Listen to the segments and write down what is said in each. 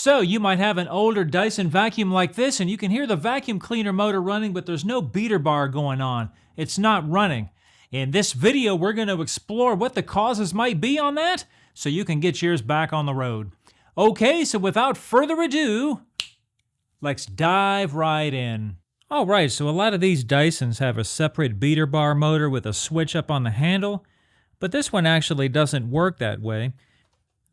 So you might have an older Dyson vacuum like this and you can hear the vacuum cleaner motor running, but there's no beater bar going on. It's not running. In this video, we're going to explore what the causes might be on that so you can get yours back on the road. Okay, so without further ado, let's dive right in. All right, so a lot of these Dysons have a separate beater bar motor with a switch up on the handle, but this one actually doesn't work that way.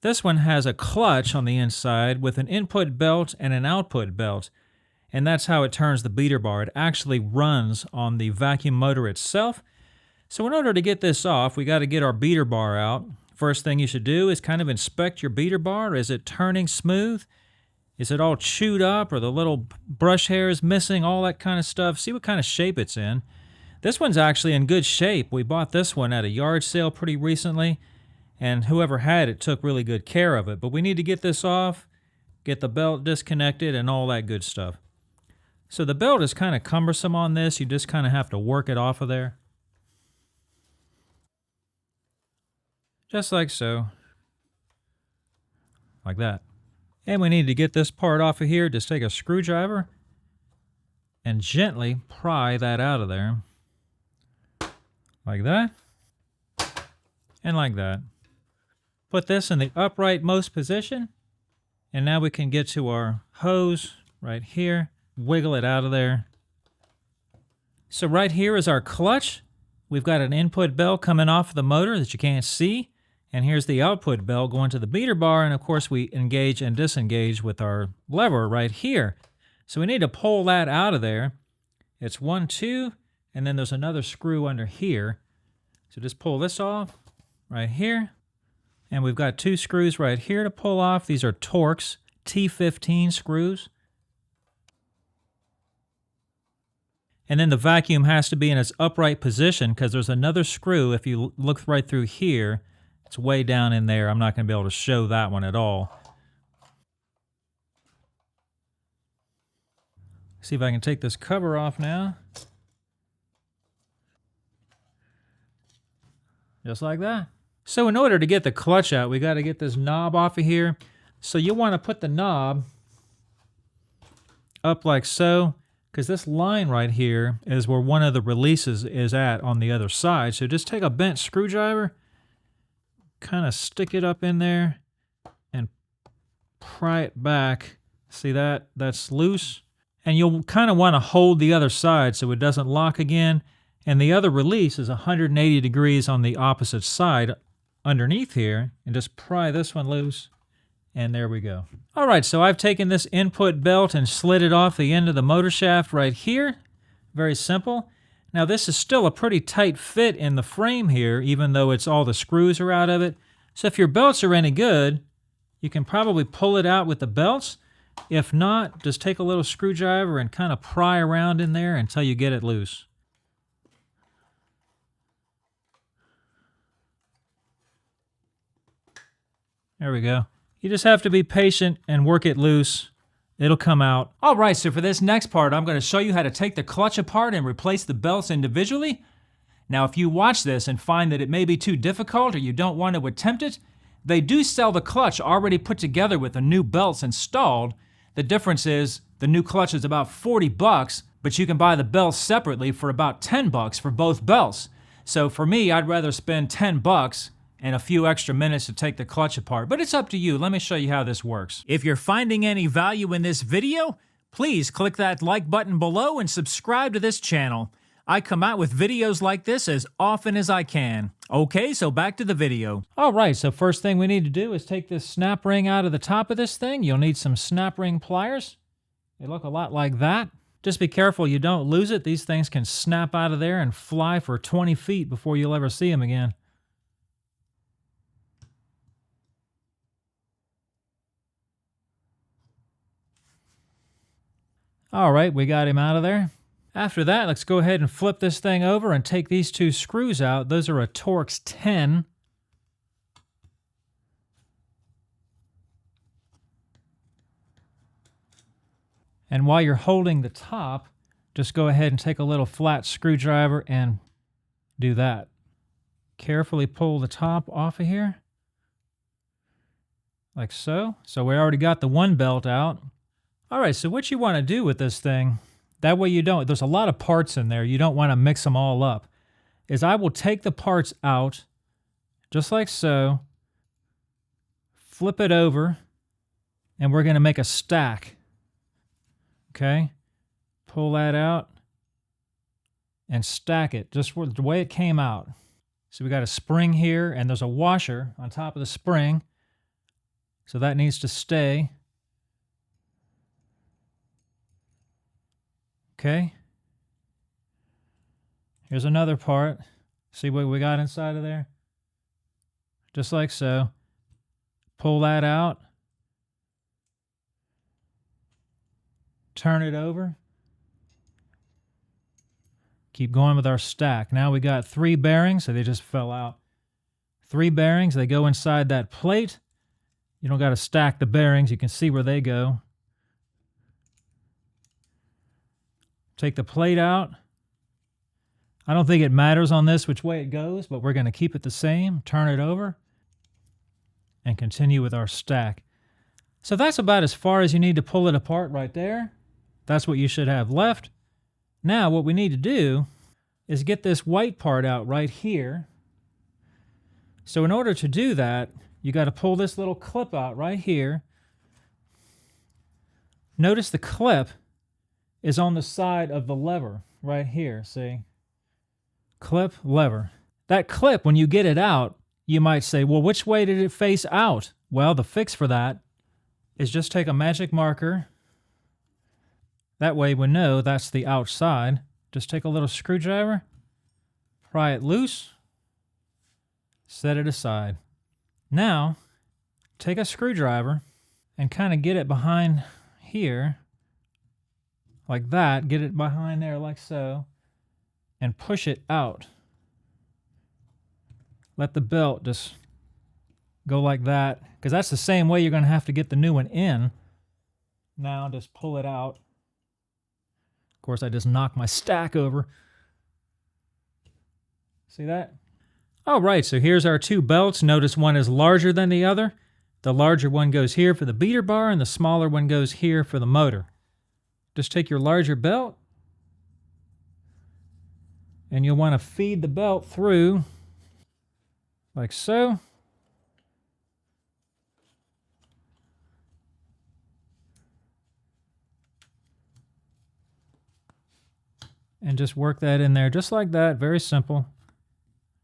This one has a clutch on the inside with an input belt and an output belt, and that's how it turns the beater bar. It actually runs on the vacuum motor itself. So in order to get this off, we got to get our beater bar out. First thing you should do is kind of inspect your beater bar. Is it turning smooth? Is it all chewed up, or the little brush hairs missing, all that kind of stuff? See what kind of shape it's in. This one's actually in good shape. We bought this one at a yard sale pretty recently, and whoever had it took really good care of it. But we need to get this off, get the belt disconnected, and all that good stuff. So the belt is kind of cumbersome on this. You just kind of have to work it off of there. Just like so. Like that. And we need to get this part off of here. Just take a screwdriver and gently pry that out of there. Like that. And like that. Put this in the uprightmost position. And now we can get to our hose right here. Wiggle it out of there. So right here is our clutch. We've got an input belt coming off of the motor that you can't see. And here's the output bell going to the beater bar, and of course we engage and disengage with our lever right here. So we need to pull that out of there. It's 1, 2, and then there's another screw under here. So just pull this off right here. And we've got 2 screws right here to pull off. These are Torx T15 screws. And then the vacuum has to be in its upright position because there's another screw. If you look right through here, it's way down in there. I'm not going to be able to show that one at all. See if I can take this cover off now. Just like that. So in order to get the clutch out, we got to get this knob off of here. So you want to put the knob up like so, because this line right here is where one of the releases is at on the other side. So just take a bent screwdriver, kind of stick it up in there and pry it back. See that? That's loose. And you'll kind of want to hold the other side so it doesn't lock again. And the other release is 180 degrees on the opposite side underneath here. And just pry this one loose. And there we go. All right, so I've taken this input belt and slid it off the end of the motor shaft right here. Very simple. Now this is still a pretty tight fit in the frame here, even though it's all the screws are out of it. So if your belts are any good, you can probably pull it out with the belts. If not, just take a little screwdriver and kind of pry around in there until you get it loose. There we go. You just have to be patient and work it loose. It'll come out. All right, so for this next part, I'm going to show you how to take the clutch apart and replace the belts individually. Now, if you watch this and find that it may be too difficult or you don't want to attempt it, they do sell the clutch already put together with the new belts installed. The difference is the new clutch is about 40 bucks, but you can buy the belts separately for about 10 bucks for both belts. So for me, I'd rather spend 10 bucks and a few extra minutes to take the clutch apart, but it's up to you. Let me show you how this works. If you're finding any value in this video, please click that like button below and subscribe to this channel. I come out with videos like this as often as I can. Okay, so back to the video. All right, so first thing we need to do is take this snap ring out of the top of this thing. You'll need some snap ring pliers. They look a lot like that. Just be careful you don't lose it. These things can snap out of there and fly for 20 feet before you'll ever see them again. All right, we got him out of there. After that, let's go ahead and flip this thing over and take these 2 screws out. Those are a Torx 10. And while you're holding the top, just go ahead and take a little flat screwdriver and do that. Carefully pull the top off of here. like so. So we already got the one belt out. All right, so what you want to do with this thing, that way you don't, there's a lot of parts in there, you don't want to mix them all up, is I will take the parts out, just like so, flip it over, and we're going to make a stack. Okay? Pull that out, and stack it, just the way it came out. So we got a spring here, and there's a washer on top of the spring, so that needs to stay. Okay. Here's another part. See what we got inside of there? Just like so. Pull that out. Turn it over. Keep going with our stack. Now we got 3 bearings, so they just fell out. 3 bearings, they go inside that plate. You don't got to stack the bearings, you can see where they go. Take the plate out. I don't think it matters on this which way it goes, but we're going to keep it the same. Turn it over and continue with our stack. So that's about as far as you need to pull it apart right there. That's what you should have left. Now what we need to do is get this white part out right here. So in order to do that, you got to pull this little clip out right here. Notice the clip is on the side of the lever right here, see? Clip, lever. That clip, when you get it out, you might say, well, which way did it face out? Well, the fix for that is just take a magic marker. That way we know that's the outside. Just take a little screwdriver, pry it loose, set it aside. Now, take a screwdriver and kind of get it behind here, like that, get it behind there like so, and push it out. Let the belt just go like that, because that's the same way you're going to have to get the new one in. Now just pull it out. Of course, I just knocked my stack over. See that? All right, so here's our 2 belts. Notice one is larger than the other. The larger one goes here for the beater bar, and the smaller one goes here for the motor. Just take your larger belt, and you'll want to feed the belt through like so. And just work that in there just like that. Very simple.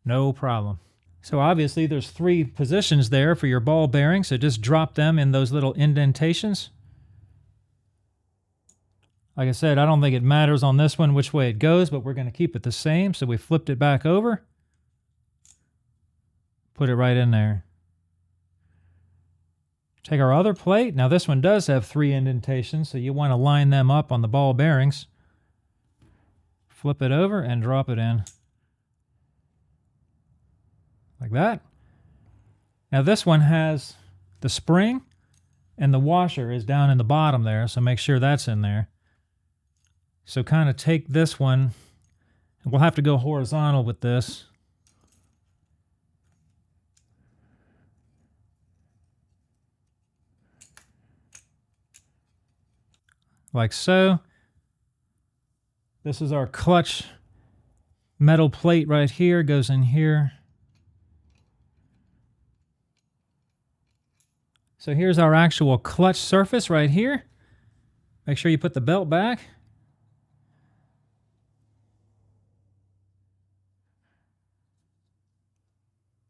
No problem. So obviously there's 3 positions there for your ball bearing, so just drop them in those little indentations. Like I said, I don't think it matters on this one which way it goes, but we're going to keep it the same. So we flipped it back over. Put it right in there. Take our other plate. Now this one does have 3 indentations, so you want to line them up on the ball bearings. Flip it over and drop it in. Like that. Now this one has the spring, and the washer is down in the bottom there, so make sure that's in there. So kind of take this one, and we'll have to go horizontal with this. Like so. This is our clutch metal plate right here, goes in here. So here's our actual clutch surface right here. Make sure you put the belt back.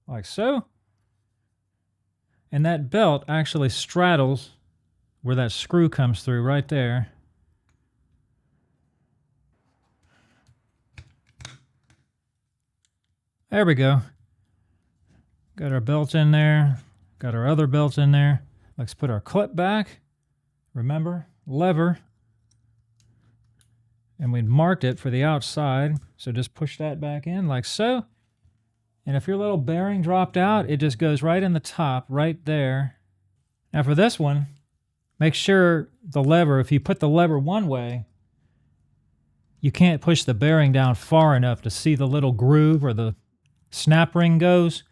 Like so. And that belt actually straddles where that screw comes through right there. There we go. Got our belt in there. Got our other belt in there. Let's put our clip back. Remember, lever. And we marked it for the outside. So just push that back in like so. And if your little bearing dropped out, it just goes right in the top, right there. Now for this one, make sure the lever, if you put the lever one way, you can't push the bearing down far enough to see the little groove where the snap ring goes.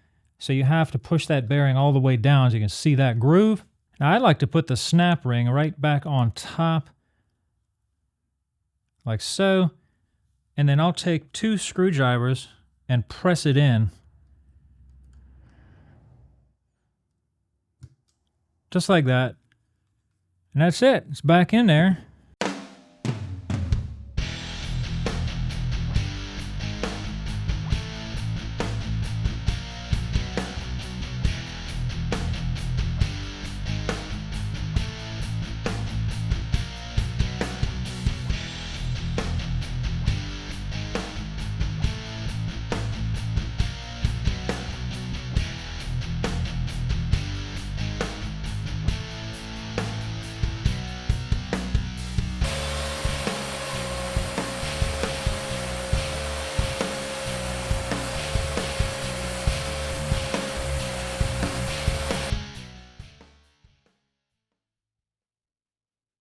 So you have to push that bearing all the way down so you can see that groove. Now I like to put the snap ring right back on top, like so. And then I'll take 2 screwdrivers and press it in. Just like that. And that's it. It's back in there.